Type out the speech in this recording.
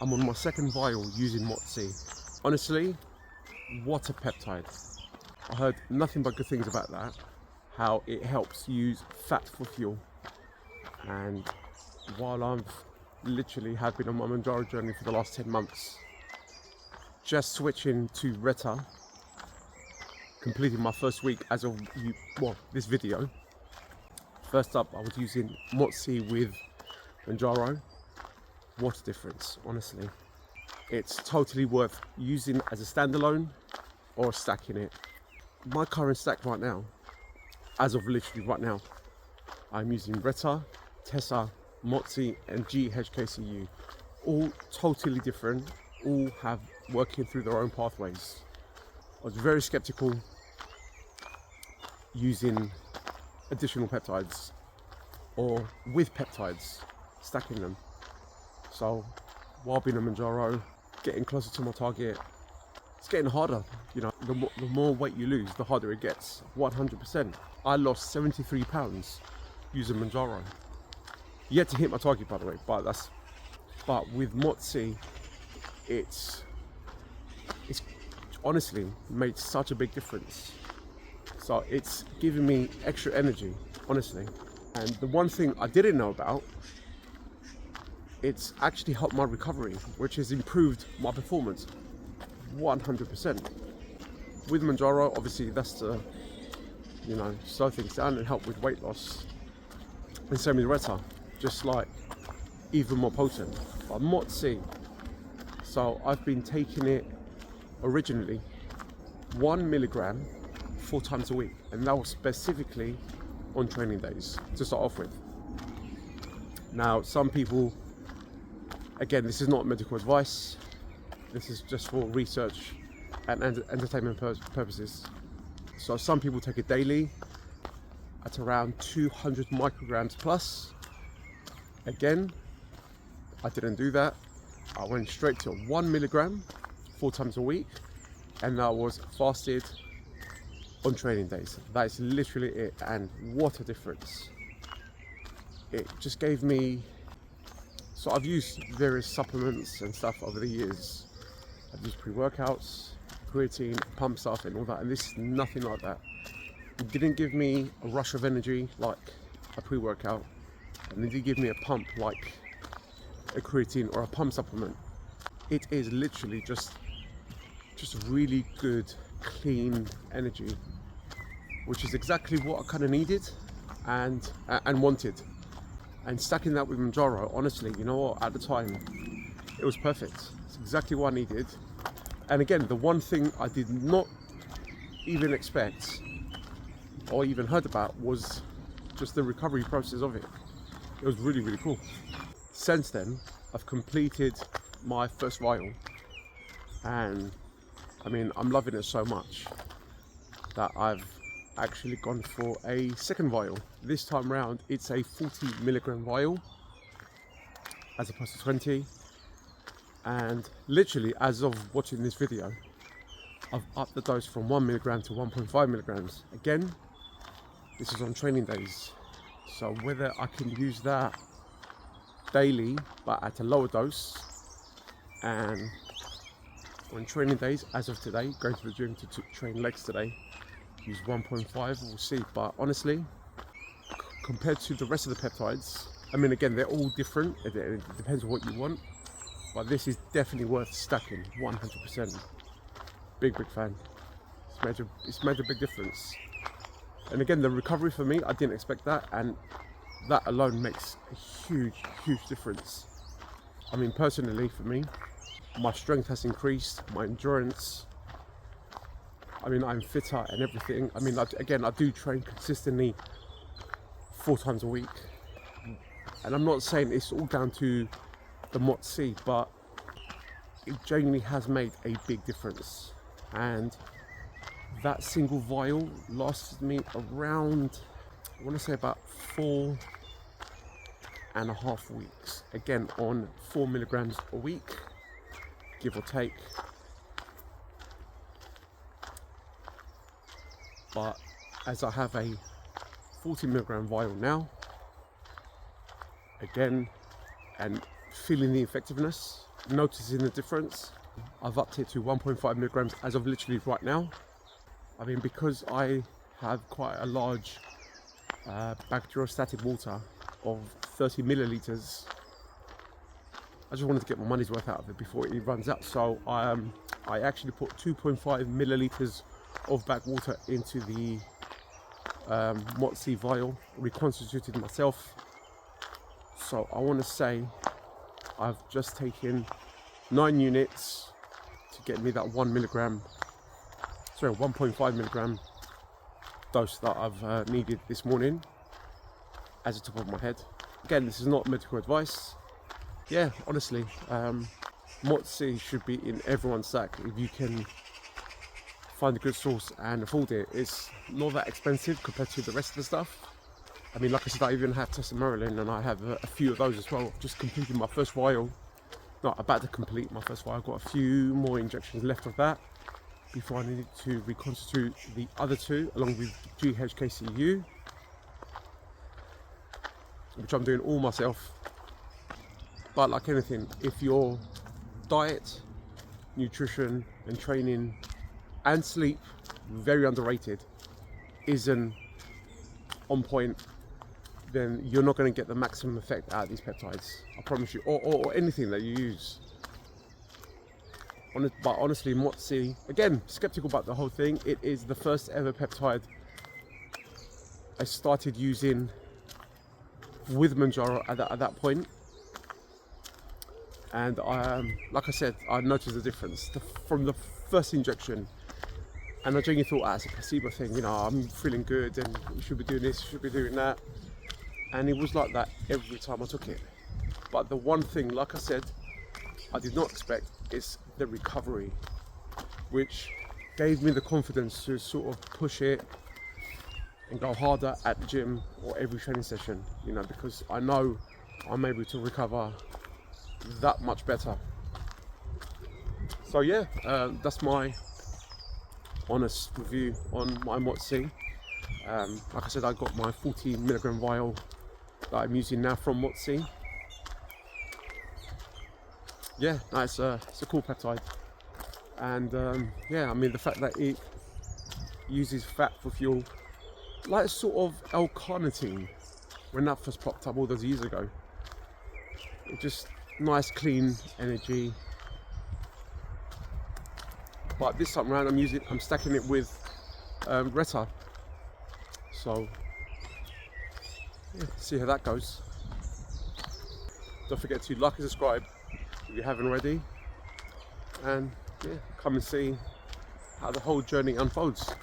I'm on my second vial using MOTS-c. Honestly, what a peptide. I heard nothing but good things about that. How it helps use fat for fuel. And while I've literally have been on my Mounjaro journey for the last 10 months, just switching to Reta, completing my first week as of this video. First up, I was using MOTS-c with Mounjaro. What a difference, honestly. It's totally worth using as a standalone or stacking it. My current stack right now, as of literally right now, I'm using Reta, Tessa, MOTS-c and GHKCU. All totally different, all have working through their own pathways. I was very skeptical using additional peptides or with peptides, stacking them. So while being on Mounjaro, getting closer to my target, it's getting harder. You know, the more weight you lose, the harder it gets. 100%. I lost 73 pounds using Mounjaro. Yet to hit my target, by the way, but with MOTS-c, it's honestly made such a big difference. So it's giving me extra energy, honestly. And the one thing I didn't know about, it's actually helped my recovery, which has improved my performance 100%. With Mounjaro, obviously that's to, you know, slow things down and help with weight loss. And same with Reta, just like even more potent. But MOTS-c, so I've been taking it originally 1 milligram 4 times a week, and that was specifically on training days to start off with. Now, some people, again, this is not medical advice, this is just for research and entertainment purposes. So some people take it daily at around 200 micrograms plus. Again, I didn't do that. I went straight to 1 milligram 4 times a week, and I was fasted on training days. That is literally it, and what a difference. It just gave me, so I've used various supplements and stuff over the years. I've used pre-workouts, creatine, pump stuff and all that, and this is nothing like that. It didn't give me a rush of energy like a pre-workout, and it didn't give me a pump like a creatine or a pump supplement. It is literally just really good, clean energy, which is exactly what I kind of needed and wanted. And stacking that with Mounjaro, honestly, you know what, at the time, it was perfect. It's exactly what I needed. And again, the one thing I did not even expect or even heard about was just the recovery process of it. It was really, really cool. Since then, I've completed my first vial, and I mean, I'm loving it so much that I've actually gone for a second vial. This time round, it's a 40 milligram vial as opposed to 20. And literally, as of watching this video, I've upped the dose from 1 milligram to 1.5 milligrams. Again, this is on training days. So whether I can use that daily, but at a lower dose, and on training days, as of today, going to the gym to train legs today, use 1.5, we'll see. But honestly, compared to the rest of the peptides, I mean, again, they're all different. It depends on what you want, but this is definitely worth stacking, 100%. Big fan. It's made a big difference. And again, the recovery for me, I didn't expect that, and that alone makes a huge difference. I mean, personally for me, my strength has increased, my endurance. I mean, I'm fitter and everything. I mean, again, I do train consistently 4 times a week. And I'm not saying it's all down to the MOTS-c, but it genuinely has made a big difference. And that single vial lasted me around, I want to say about 4.5 weeks. Again, on 4 milligrams a week, give or take. But as I have a 40 milligram vial now, again, and feeling the effectiveness, noticing the difference. I've upped it to 1.5 milligrams as of literally right now. I mean, because I have quite a large bacteriostatic water of 30 milliliters, I just wanted to get my money's worth out of it before it runs out. So I actually put 2.5 milliliters of back water into the MOTS-c vial, reconstituted myself. So I want to say I've just taken 9 units to get me that 1.5 milligram dose that I've needed this morning, as a top of my head. Again, this is not medical advice. Yeah, honestly, MOTS-c should be in everyone's sack if you can find a good source and afford it. It's not that expensive compared to the rest of the stuff. I mean, like I said, I even have testosterone, and I have a few of those as well. Just completed my first vial. Not about to complete my first vial. I've got a few more injections left of that before I needed to reconstitute the other 2 along with GHKCU, which I'm doing all myself. But like anything, if your diet, nutrition and training and sleep, very underrated, isn't on point, then you're not going to get the maximum effect out of these peptides, I promise you, or anything that you use. But honestly, MOTS-c, again, skeptical about the whole thing. It is the first ever peptide I started using with Mounjaro at that point. And like I said, I noticed the difference from the first injection. And I genuinely thought, it's a placebo thing, you know, I'm feeling good and you should be doing this, you should be doing that. And it was like that every time I took it. But the one thing, like I said, I did not expect is the recovery, which gave me the confidence to sort of push it and go harder at the gym or every training session, you know, because I know I'm able to recover that much better. So yeah, that's my honest review on my MOTS-c. Like I said, I got my 14 milligram vial that I'm using now from MOTS-c. Yeah, it's a cool peptide, and yeah, I mean, the fact that it uses fat for fuel, like sort of L-carnitine, when that first popped up all those years ago. It just nice clean energy. But this time around I'm stacking it with Reta. So yeah, see how that goes. Don't forget to like and subscribe if you haven't already, and yeah, come and see how the whole journey unfolds.